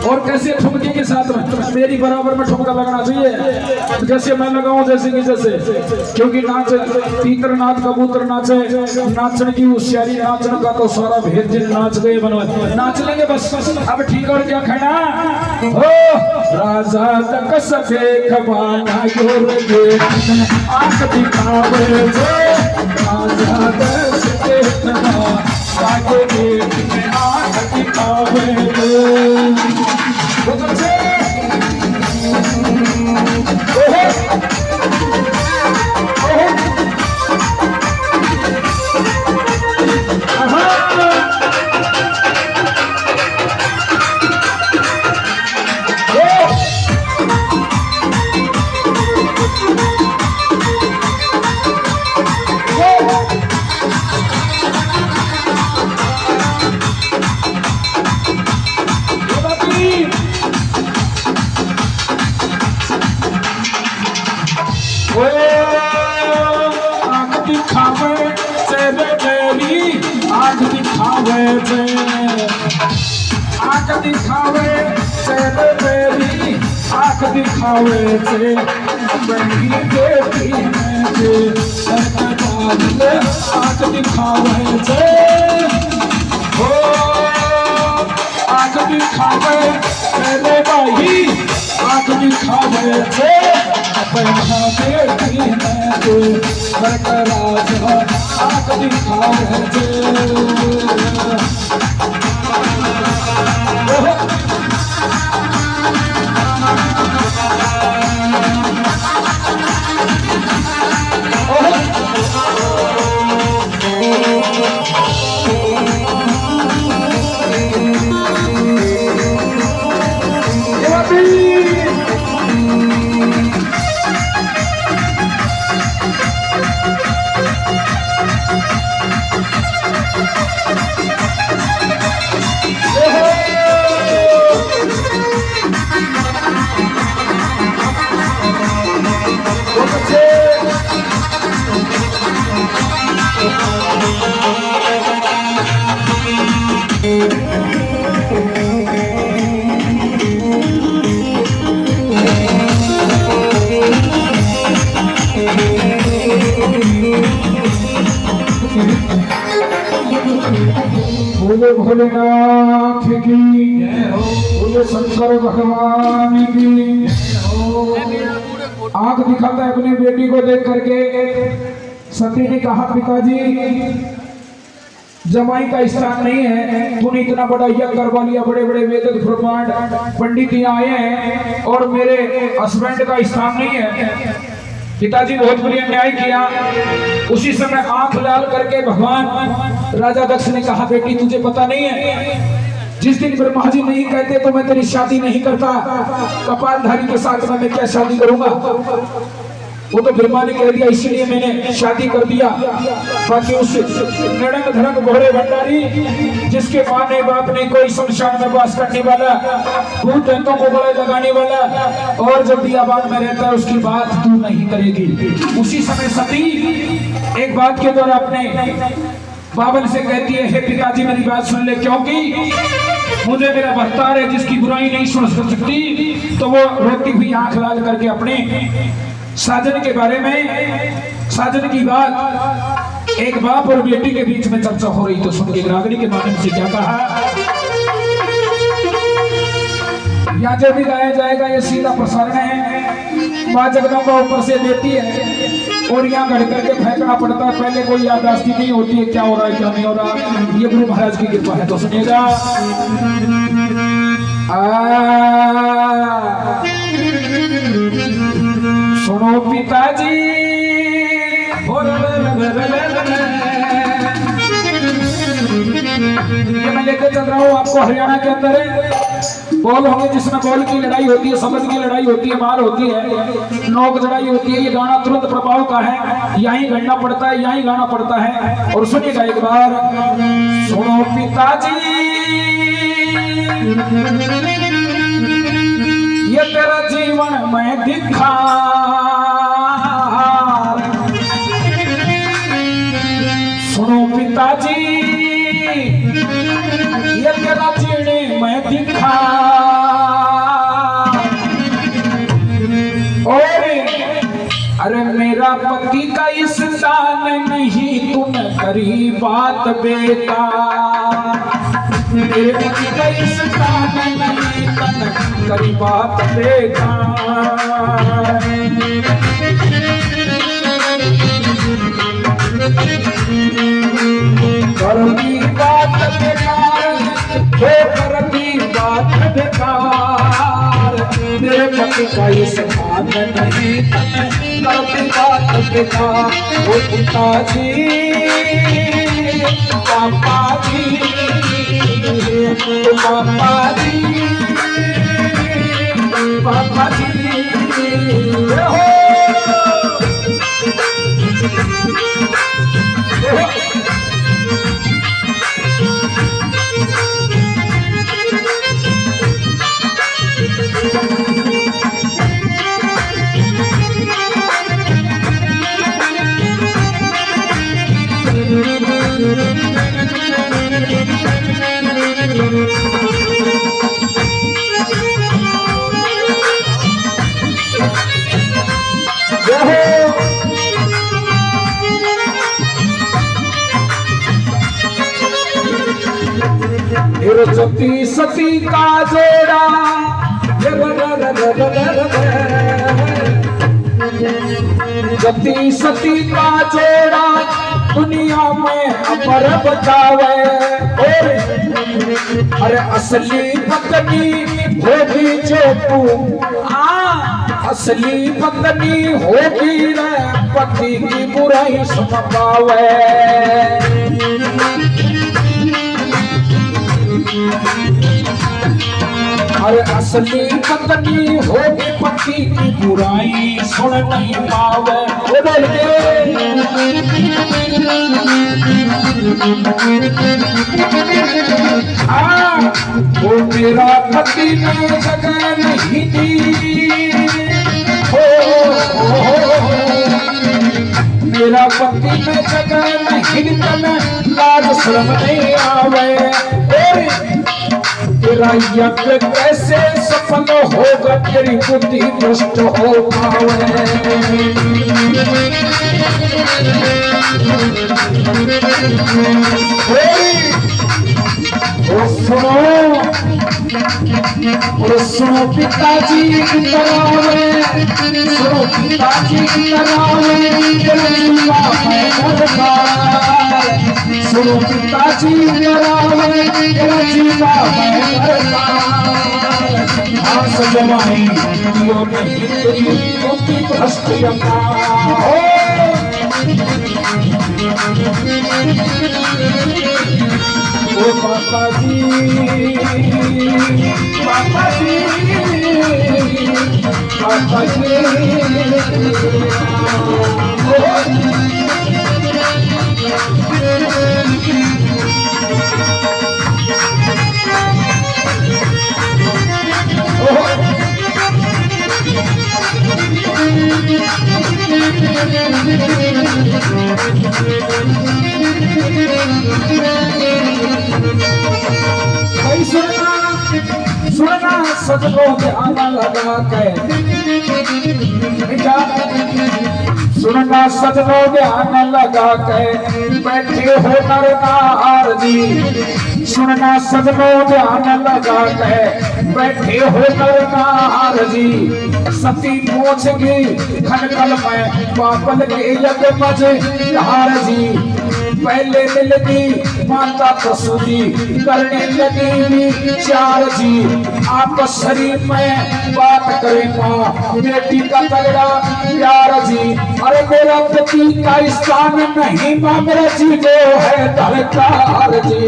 और कैसे ठुमके के साथ में मेरी बराबर में ठुमका लगना चाहिए, जैसे मैं लगाऊं, जैसे कि जैसे, क्योंकि नाच तीतर नाच कबूतर नाचे, नाचने की होशियारी, नाचने का तो सारा भेद जिन नाच गए बनवा नाच लेंगे बस। अब ठीक, और क्या कहना हो, राजा तक सके खबाना योर गे आंख दिखावे जे, राजा तक सके खबाना योर गे आंख दिखावे जे। आंख दिखावे से बेबी, आंख दिखावे से, आंख दिखावे से बेबी, आंख दिखावे से, बड़ी बेटी में से आंख दिखावे से, हो आंख दिखावे से भाई, आंख दिखावे से अपना बेटी में से बरकरार आंख दिखावे से। बोले भोलेनाथ की, बोले शंकर भगवान की। आंख दिखाता है अपनी बेटी को देख करके। सती ने कहा पिताजी जमाई का स्थान नहीं है, तूने इतना बड़ा यज्ञ करवा लिया, बड़े बड़े वेद ब्रह्मांड पंडित यहाँ आए हैं और मेरे हस्बैंड का स्थान नहीं है। पिताजी बहुत बड़ी अन्याय किया। उसी समय आंख लाल करके भगवान राजा दक्ष ने कहा बेटी तुझे पता नहीं है, जिस दिन ब्रह्मा जी नहीं कहते तो मैं तेरी शादी नहीं करता, कपालधारी के साथ मैं क्या शादी करूंगा। वो तो ब्रह्मा ने कह दिया इसलिए मैंने शादी कर दिया। बाकी उस नड़ंग धड़ंग घोड़े भंडारी जिसके माँ ने बाप ने कोई शमशान में वास करने वाला, भूत प्रेतों को गले लगाने वाला और जब बियाबान में रहता है उसकी बात तू नहीं करेगी। उसी समय सती एक बात के द्वारा अपने बाबल से कहती है हे पिताजी मेरी बात सुन ले, क्योंकि मुझे मेरा भक्तार है जिसकी बुराई नहीं सुन सकती। तो वो रोती हुई आंख लाल करके अपने साजन के बारे में, साजन की बात एक बाप और बेटी के बीच में चर्चा हो रही तो सुन के रागनी के माध्यम से क्या कहा। यहाँ जो भी गाया जाएगा ये सीधा प्रसारण है, माँ जगदम्बा ऊपर से देती है और यहाँ गढ़ करके फेंकना पड़ता है। पहले कोई याददाश्ती नहीं होती है क्या हो रहा है क्या नहीं हो रहा, ये गुरु महाराज की कृपा है। तो सुनिएगा सुनो पिताजी ये मैं लेकर चल रहा हूँ आपको हरियाणा के अंदर है। बॉल होंगे जिसमें बॉल की लड़ाई होती है, शब्द की लड़ाई होती है, मार होती है, नोक जड़ाई होती है। ये गाना तुरंत प्रभाव का है, यहीं गढ़ना पड़ता है, यहीं गाना पड़ता है। और सुनिएगा एक बार, सुनो पिताजी ये तेरा जीवन में दिखा, सुनो पिताजी ये तेरा जीने में दिखा। स्थान नहीं तुम करी बात बेटा, मेरे पति का स्थान नहीं तुम करी बात बेटा। करती बात बेकार, हो करती बात बेकार, मेरे पति का स्थान नहीं करती बात बेकार। ओ पिताजी पापा जी, पापा जी, पापा जी हो। सती सती का जोड़ा, सती सती का जोड़ा दुनिया में अमर बचावे। अरे असली पत्नी होगी जो तू, असली पत्नी होगी रे पति की बुराई सुन पावे। अरे असली पत्नी होगी पति की बुराई सुन नहीं पावे। वो मेरा पति ने जगह नहीं दी, मेरा पति में जगह नहीं दी, लाज शर्म नहीं आवे। तेरा यज्ञ कैसे सफल होगा, तेरी बुद्धि भ्रष्ट हो पावे। सुनो पिताजी की तरह, सुनो पिताजी की तरह, सुनो पिताजी मेरा जीवा मैं सजवाई दियो नहीं तेरी भ्रष्ट यमा हो। ओ पापा जी, पापा जी, पापा जी, सुनना सजनों ध्यान लगा के, सुनना सजनों ध्यान लगा के बैठे हो नर नार जी। सुनना सजनों ध्यान लगा के बैठे हो नर नार जी। सती पहुंचगी खनकल में बापल के यज्ञ मजे हार जी। पहले मिलगी माता प्रसूति करने लगी चार जी। आप शरीर में बात करें माँ बेटी का तगड़ा प्यार जी। अरे मेरा पति का स्थान नहीं माँ, मेरा जी जो है दरकार जी।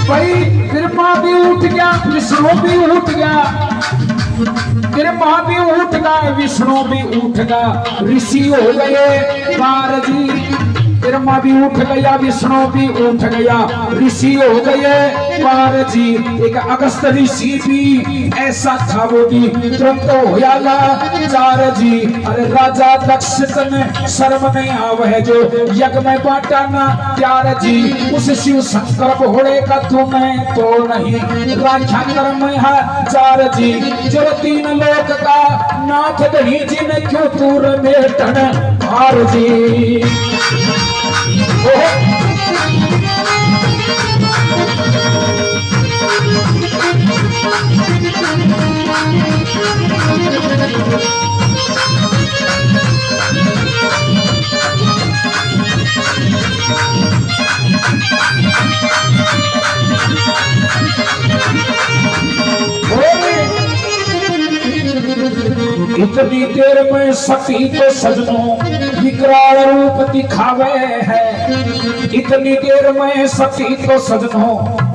भाई कृपा भी उठ गया, विष्णु भी उठ गया, कृपा भी उठ गया, विष्णु भी उठ गया, ऋषि हो गए बार जी। ब्रह्मा भी उठ गया, विष्णु भी उठ गया, ऋषि हो गए पार जी। एक अगस्त ऋषि भी ऐसा था, वो भी तुरंत होया चार जी। अरे राजा दक्ष में शर्म नहीं आवे, जो यज्ञ में बांटा ना प्यार जी। उस शिव शंकर भोले का तुम्हें तो नहीं राजा कर्म है चार जी। जो तीन लोक का नाथ दही जी ने क्यों तूर मेटन हार जी। इतनी देर में सती तो सजनों विकराल रूप दिखावे है। इतनी देर में सती तो सजनों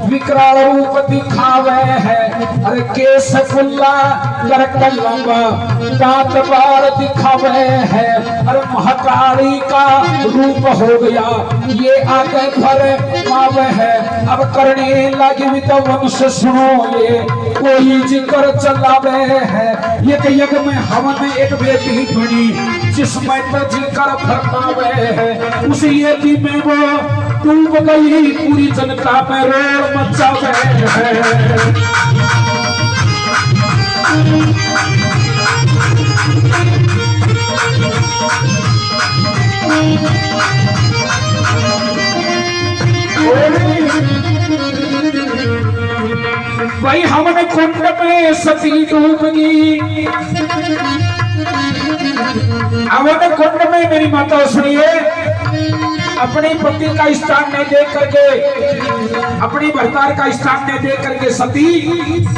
विकराल रूप दिखावे है। अरे केस खुला कर लंबा दांत बार दिखावे है। अरे महाकाली का रूप हो गया ये आगे भर पावे है। अब करने लगी भी तो वंश सुनो ये कोई जिक्र चलावे है। एक यज्ञ में हवन एक बेटी बनी जिसमें तो जिक्र फरमावे है। उसी यज्ञ में वो डूब गई पूरी जनता में रोड मचावे है। भाई हमने कुंड में सती डूबगी, हमने कुंड में मेरी माता सुनिए अपने पति का स्थान नहीं देख करके, अपनी भरतार का स्थान नहीं देख करके सती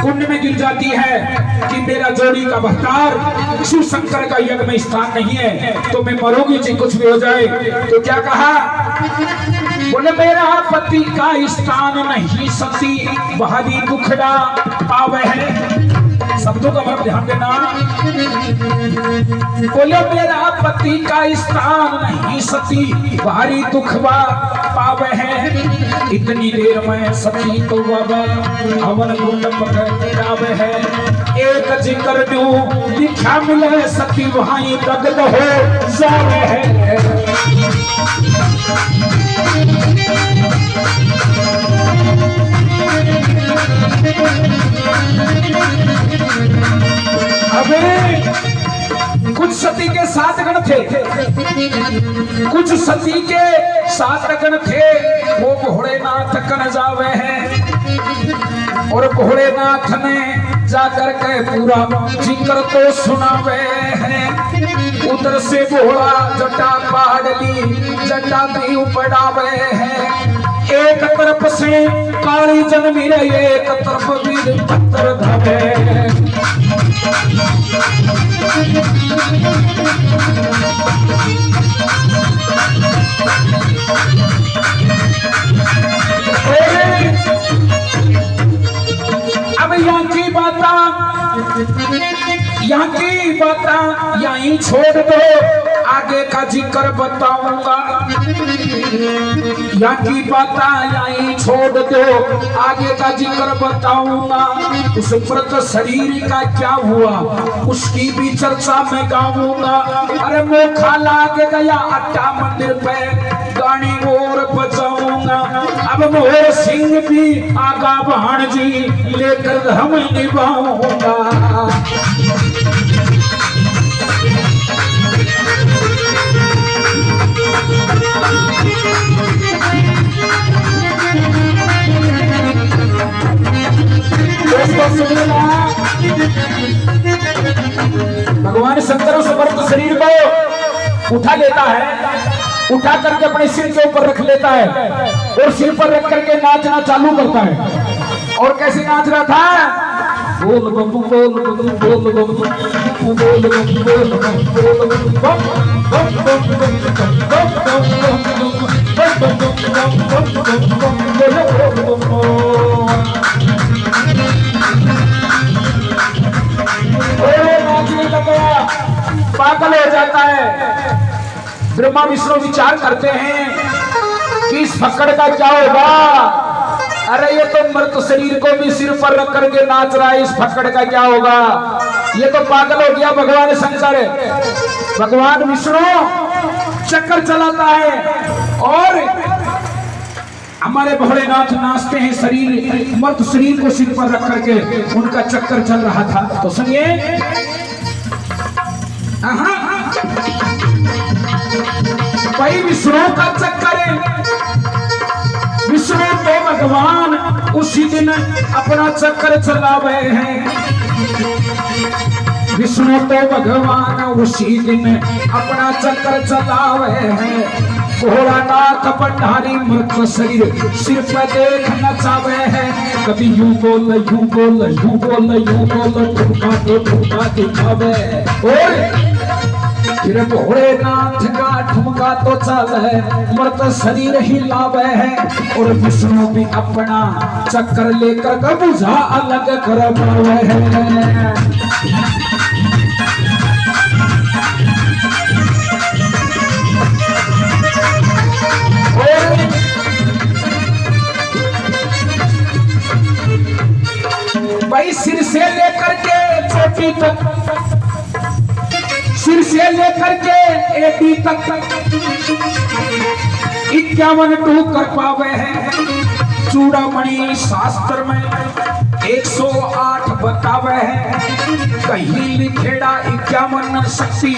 कुंड में गिर जाती है कि मेरा जोड़ी का भरतार शिव शंकर का यज्ञ में स्थान नहीं है तो मैं मरूंगी जी कुछ भी हो जाए। तो क्या कहा, बोले मेरा पति का स्थान नहीं सती बहादी दुखड़ा पावे है। शब्दों का मतलब ध्यान देना। बोले मेरा पति का स्थान नहीं सती भारी दुखवा पावे है। इतनी देर में सती तो बाबा हवन कुंड पकड़ावे है। एक जिक्र जो दिखा मिले सती वहां दग्ध हो जावे है। अबे कुछ सती के 7 गण थे, कुछ सती के 7 गण थे। वो भोलेनाथ कन जावे हैं और भोलेनाथ ने जाकर के पूरा जिक्र तो सुनावे हैं। उधर से भोला जटा पहाड़ी जटा भी उपड़ावे हैं। एक तरफ से काली जन्मी रही, एक तरफ वीर पत्थर धवे। अब यहाँ की बात यहीं छोड़ दो, आगे का जिक्र बताऊंगा। यहाँ की बात यहीं छोड़ दो, आगे का जिक्र बताऊंगा। उस व्रत शरीर का क्या हुआ उसकी भी चर्चा मैं गाऊंगा। अरे मोखा लागे गया अट्टा मंदिर पे गाड़ी और बजाऊंगा। अब मोहर सिंह भी आगा भाण जी लेकर हम निभाऊंगा। भगवान शंकर उस मर्द शरीर को उठा लेता है, उठा करके अपने सिर के ऊपर रख लेता है और सिर पर रख करके नाचना चालू करता है। और कैसे नाच रहा था, बोल बम बोल बम बोल बम बोल बम बोल नाचने लगा, पागल हो जाता है। ब्रह्मा विष्णु विचार करते हैं कि इस फक्कड़ का क्या होगा। अरे ये तो मृत शरीर को भी सिर पर रख करके नाच रहा है, इस फक्कड़ का क्या होगा। ये तो पागल हो गया भगवान शंकर। भगवान विष्णु चक्कर चलाता है और हमारे भोलेनाथ नाचते हैं, शरीर मृत शरीर को सिर पर रख करके उनका चक्कर चल रहा था। तो सुनिए, भाई विष्णु का चक्कर है। विष्णु तो भगवान उसी दिन अपना चक्कर चलावे हैं। विष्णु तो भगवान उसी दिन अपना चक्कर चलावे हैं। भोलानाथ भंडारी मृत शरीर सिर पे देख नचावे हैं। कभी यूं बोल यूं बोल यूं बोल यूं बोल, ठुमका दिखावे। फिर भोलेनाथ का ठुमका तो चल है, मृत शरीर हिलावे है। और विष्णु भी अपना चक्कर लेकर कबूजा अलग करवावे है। भाई सिर से लेकर के चोटी तक, सिर से लेकर के एडी तक 51 टूक कर पावे हैं। चूड़ामणि शास्त्र में 108 बतावे है। कहीं लिखेड़ा 51 शक्ति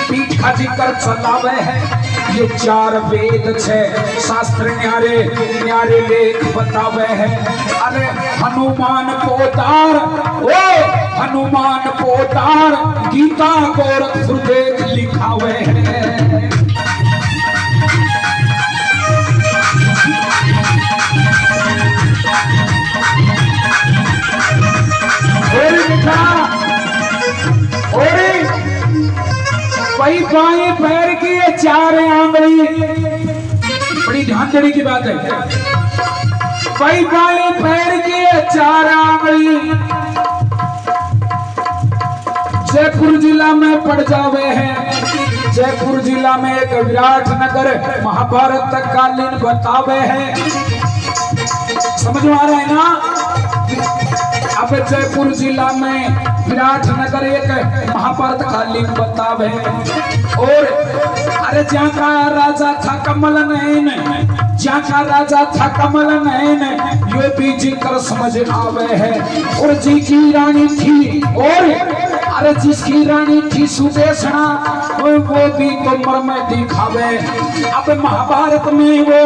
पीठ का जिक्र चलावे है। ये 4 वेद 6 शास्त्र न्यारे लेख बतावे है। अरे हनुमान पोदार, ओ हनुमान पोदार गीता गोरखपुर देख लिखावे है। भाई बाएं पैर की ये 4 आंगली, बड़ी ध्यान देने की बात है। भाई बाएं पैर की ये 4 आंगली जयपुर जिला में पड़ जावे हैं। जयपुर जिला में एक विराट नगर महाभारत कालीन बतावे है। समझ में आ रहा है ना। अब जयपुर जिला में विराट नगर एक महाभारत कालीन बतावे। और अरे जहाँ का राजा था कमल नयन, जहाँ का राजा था कमल नयन, ये भी जिक्र समझ आवे है। और जी की रानी थी, और अरे जिसकी रानी थी सुदेशना, वो भी तो मर्म दिखावे। अब महाभारत में वो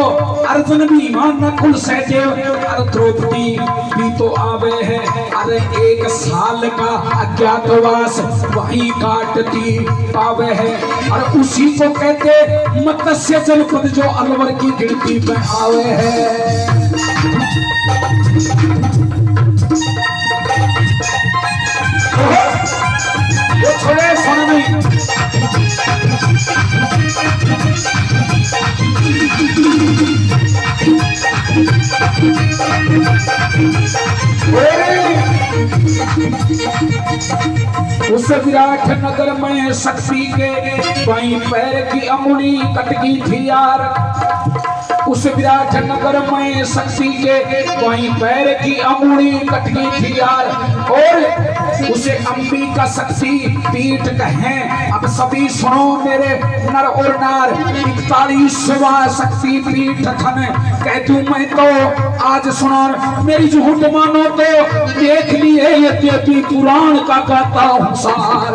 अर्जुन भीमा नकुल सहदेव और द्रौपदी भी तो आवे है। अरे 1 साल का अज्ञातवास वहीं काटती पावे है। और उसी को कहते मत्स्य जनपद जो अलवर की गिनती में आवे है। छोड़े सुन नहीं। उस विराट नगर में शक्ति के बाईं पैर की अंगुली कट गई थी यार। उस विराट नगर में शक्ति के बाईं पैर की अंगुली कट गई थी यार। और उसे अंबिका शक्ति पीठ कहें। अब सभी सुनो मेरे नर और नार, 41वां शक्ति पीठ थन कह दूं मैं तो आज सुना। मेरी झूठ मानो तो देख लिए यद्यपि पुराण का गाता हूं सार।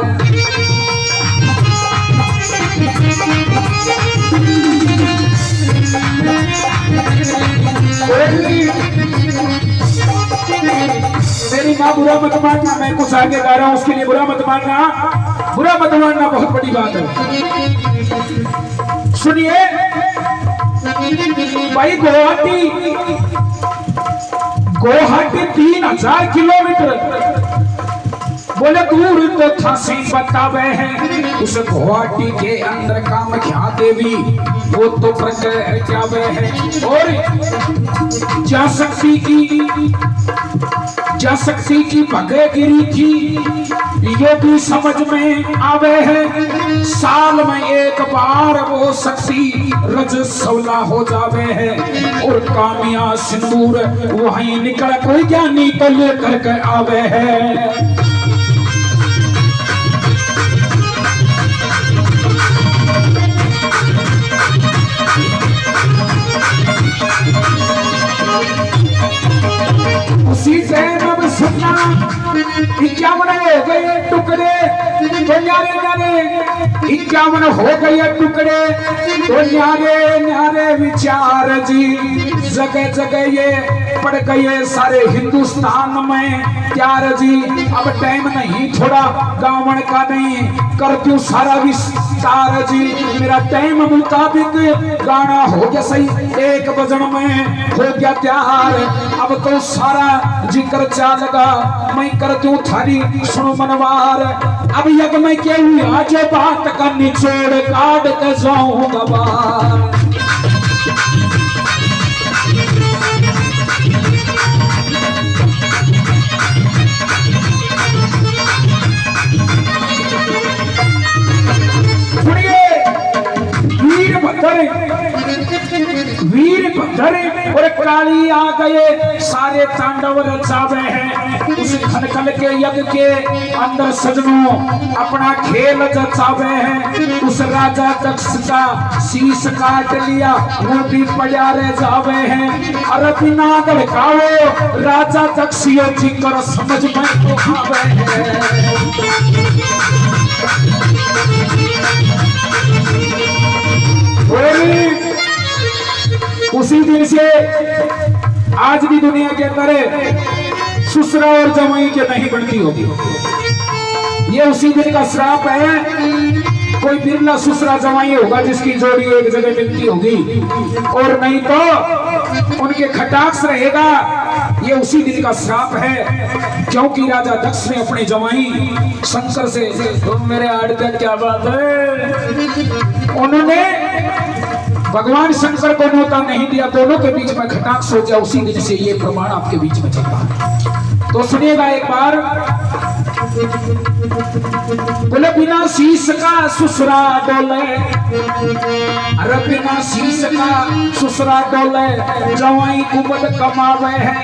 मेरी माँ बुरा मत मानना, मैं कुछ आगे गा रहा हूं उसके लिए बुरा मत मानना। बुरा मत मानना बहुत बड़ी बात है। सुनिए भाई, गुवाहाटी 3000 किलोमीटर, वो बोले दूर तो थासी बतावे है उस गुवाहाटी के अंदर काम क्या देवी वो तो प्रकट जावे है। और जा शक्ति की भगे गिरी थी ये भी समझ में आवे है। साल में एक बार वो शक्ति रज सौला हो जावे है और कामिया सिंदूर वहीं निकल कोई ज्ञानी तो लेकर के आवे है। उसी से अब सुनना 51 हो गए टुकड़े तो न्यारे न्यारे 51 हो गए टुकड़े तो न्यारे न्यारे विचार जी जगह जगह ये पड़ गए सारे हिंदुस्तान में प्यार जी। अब टाइम नहीं थोड़ा गावन का नहीं कर दूं सारा विस्तार जी। मेरा टाइम मुताबिक गाना हो गया सही 1 बजन में हो गया तैयार। अब तो सारा जिक्र चलेगा मैं कर दूं थारी सुनो मनवार। अब यज्ञ में क्या आज बात का निचोड़ काट के जाऊंगा बाहर। वीरभद्र और काली आ गए सारे तांडव रचावे हैं उस खनखल के यज्ञ के अंदर सजनों अपना खेल जचावे हैं। उस राजा दक्ष का शीश काट लिया वो भी पड़ा रह जावे हैं। अरे बिना धड़काओ राजा दक्ष जी कर समझ में तो आवे हैं। उसी दिन से आज भी दुनिया के अंदर ससुरा और जमाई के नहीं बनती होगी। ये उसी दिन का श्राप है। कोई बिरला ससुरा जमाई होगा जिसकी जोड़ी एक जगह मिलती होगी और नहीं तो उनके खटाक्ष रहेगा। ये उसी दिन का श्राप है क्योंकि राजा दक्ष ने अपने जमाई शंकर से तुम मेरे आड़ का क्या बात है उन्होंने भगवान शंकर को न्योता नहीं दिया। दोनों के बीच में खटाक्ष हो गया। उसी दिन से ये प्रमाण आपके बीच में चलता है। तो सुनिएगा एक बार। बोले बिना शीश का ससुरा डोले अरे बिना शीश का ससुरा डोले जवाई कुबद कमावे है।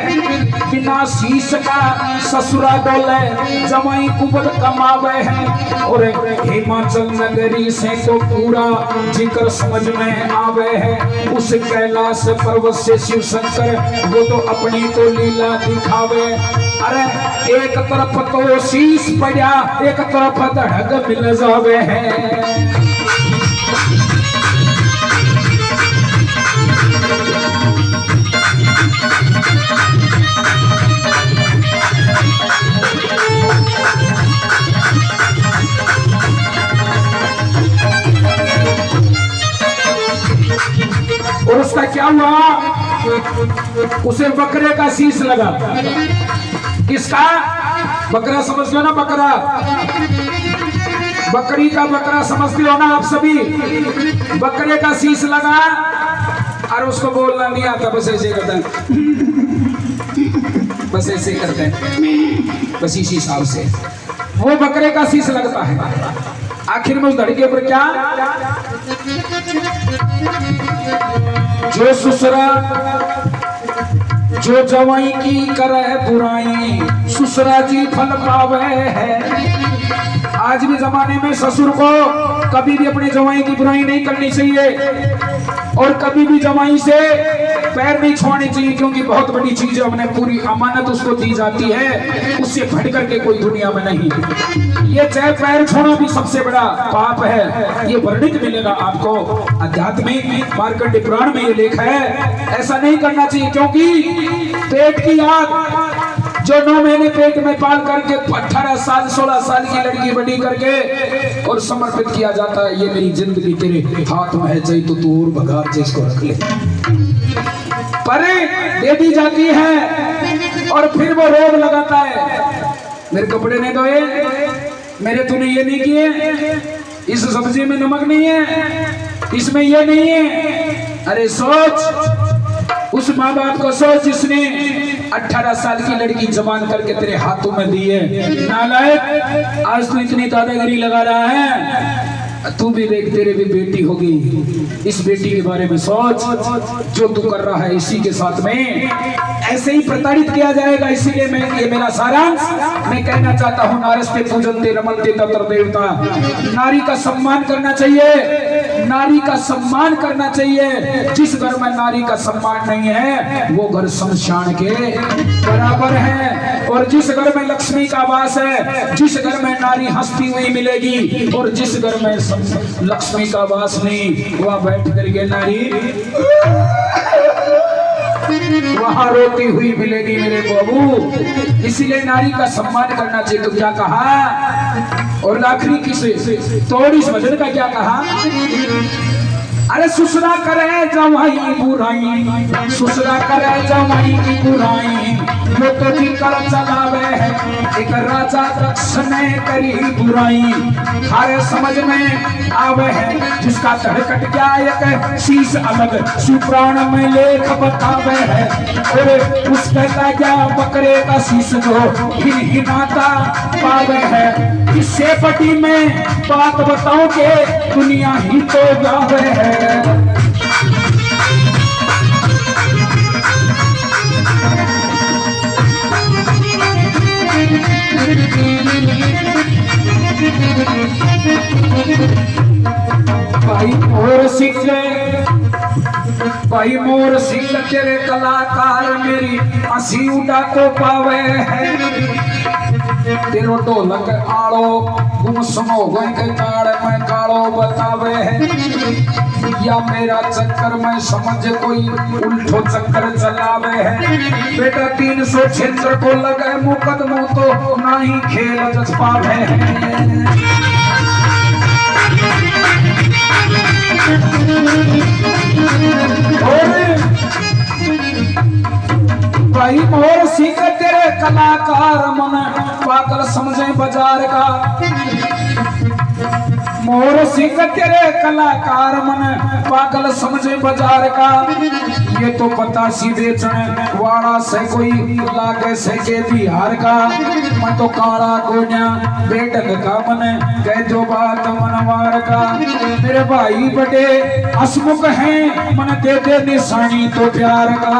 बिना शीश का ससुरा डोले जवाई कुबद कमावे है। और हिमाचल नगरी से तो पूरा जिक्र समझ में आवे है। उस कैलाश पर्वत से शिव शंकर वो तो अपनी तो लीला दिखावे। अरे एक तरफ तो शीश पड़ा एक तरफ धड़क मिल जावे है। और उसका क्या हुआ उसे बकरे का शीश लगा। किसका बकरा समझते हो ना बकरा बकरी का बकरा समझते हो ना आप सभी। बकरे का शीश लगा और उसको बोलना नहीं आता बस ऐसे करता है बस ऐसे करते हैं बस इसी हिसाब से वो बकरे का शीश लगता है। आखिर में उस धड़ी के ऊपर क्या जो ससुरा जो जवाई की करे बुराई ससुरा जी फल पावे है। आज भी जमाने में ससुर को कभी भी अपने जवाई की बुराई नहीं करनी चाहिए और कभी भी जवाई से पैर नहीं छोड़ने चाहिए क्योंकि बहुत बड़ी चीज है। हमने पूरी अमानत उसको दी जाती है उससे बढ़ करके कोई दुनिया में नहीं। ये चाहे पैर छोड़ना भी सबसे बड़ा पाप है। ये वर्णित मिलेगा आपको आध्यात्मिक मार्कंडेय पुराण में ये लेख है। ऐसा नहीं करना चाहिए क्योंकि पेट की आग जो 9 महीने पेट में पाल करके 18 साल 16 साल की लड़की बड़ी करके और समर्पित किया जाता है। ये मेरी जिंदगी तेरे हाथ में है जय तो तू और भगा जिसको रख ले पर दे दी जाती है और फिर वो रोग लगाता है। मेरे कपड़े नहीं धोए, मेरे तूने ये नहीं किए, इस सब्जी में नमक नहीं है, इसमें ये नहीं है। अरे सोच, उस माँ बाप को सोच जिसने 18 साल की लड़की जवान करके तेरे हाथों में दी है। नालायक, आज तू इतनी दादागिरी लगा रहा है, तू भी देख तेरे भी बेटी होगी, इस बेटी के बारे में सोच। जो तू कर रहा है इसी के साथ में ऐसे ही प्रताड़ित किया जाएगा। इसीलिए मैं, ये मेरा सारांश मैं कहना चाहता हूँ, नारस्ते पूजनते रमनते तत्र देवता। नारी का सम्मान करना चाहिए, नारी का सम्मान करना चाहिए। जिस घर में नारी का सम्मान नहीं है वो घर शमशान के बराबर है। और जिस घर में लक्ष्मी का वास है, जिस घर में नारी हंसती हुई मिलेगी, और जिस घर में लक्ष्मी का वास नहीं, वहां बैठ करके नारी वहां रोती हुई मिलेगी मेरे बाबू। इसीलिए नारी का सम्मान करना चाहिए। तो क्या कहा, और आखिरी किसे तोड़ी समझने का क्या कहा, अरे ससुरा करे जमाई बुराई, ससुरा करे जमाई की बुराई, वो तो जी कर चलावे है। एक राजा दक्ष ने करी बुराई, थारे समझ में आवे है। जिसका तड़कट क्या एक शीश अलग, सुप्राण में लेख बतावे है। और उसके क्या बकरे का शीश जो हिनाता पावे है। इस सेपटी में बात बताओ के दुनिया ही तो गावे है। भाई मोर सिंह, भाई मोर सिंह तेरे कलाकार मेरी हंसी उड़ा तो पावे है। तेरो ढोलक आड़ो गुमसुमो गई के काड़ में काड़ो बतावे है। या मेरा चक्कर में समझ कोई उल्टो चक्कर चलावे है। बेटा 376 को लगे मुकदमों तो ना ही खेल जस पावे है। भाई मोर सिंह तेरे कलाकार मन पागल समझे बाजार का। मोर सिंह तेरे कलाकार मन पागल समझे बाजार का। ये तो पता सी बेचने वाला से कोई लागे से के बिहार का। मैं तो काला कोन्या बेटल का मन कह जो बात मनवार का। मेरे भाई बड़े हसमुख हैं, मन दे दे निशानी तो प्यार का।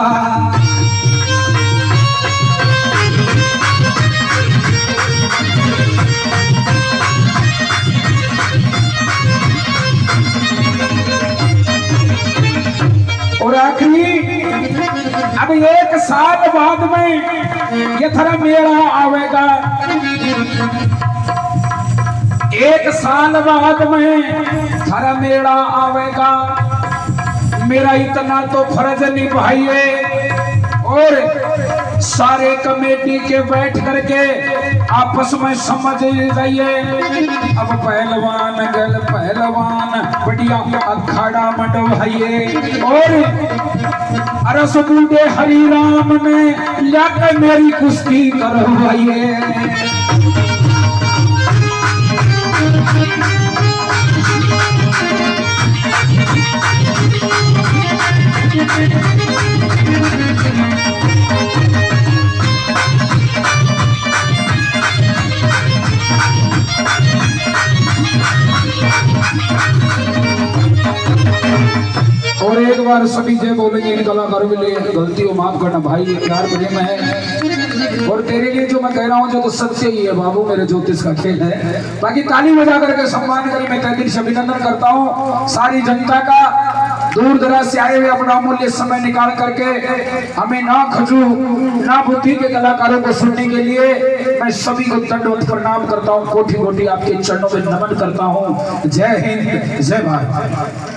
और आखिरी, अब 1 साल बाद में ये थारा मेला आवेगा। 1 साल बाद में थारा मेला आवेगा। मेरा इतना तो फर्ज निभाइए और सारे कमेटी के बैठ करके आपस में समझ जाइए। अब पहलवान गल पहलवान बढ़िया अखाड़ा मंडवाइए। और अरस बूढ़े हरिराम ने लाकर मेरी कुश्ती करवाइए। और एक बार सभी से बोलेंगे इन कलाकारों के लिए गलती को माफ करना भाई, प्यार प्रेम है। और तेरे लिए जो मैं कह रहा हूँ जो तो सच्चे ही है बाबू, मेरे ज्योतिष का खेल है। बाकी ताली बजा करके सम्मान करें। मैं तहे दिल से अभिनंदन करता हूँ सारी जनता का, दूर दराज से आए हुए अपना अमूल्य समय निकाल करके हमें ना खजू ना बुद्धि के कलाकारों को सुनने के लिए मैं सभी को दंडवत प्रणाम करता हूँ। कोटि कोटि आपके चरणों में नमन करता हूँ। जय हिंद, जय भारत।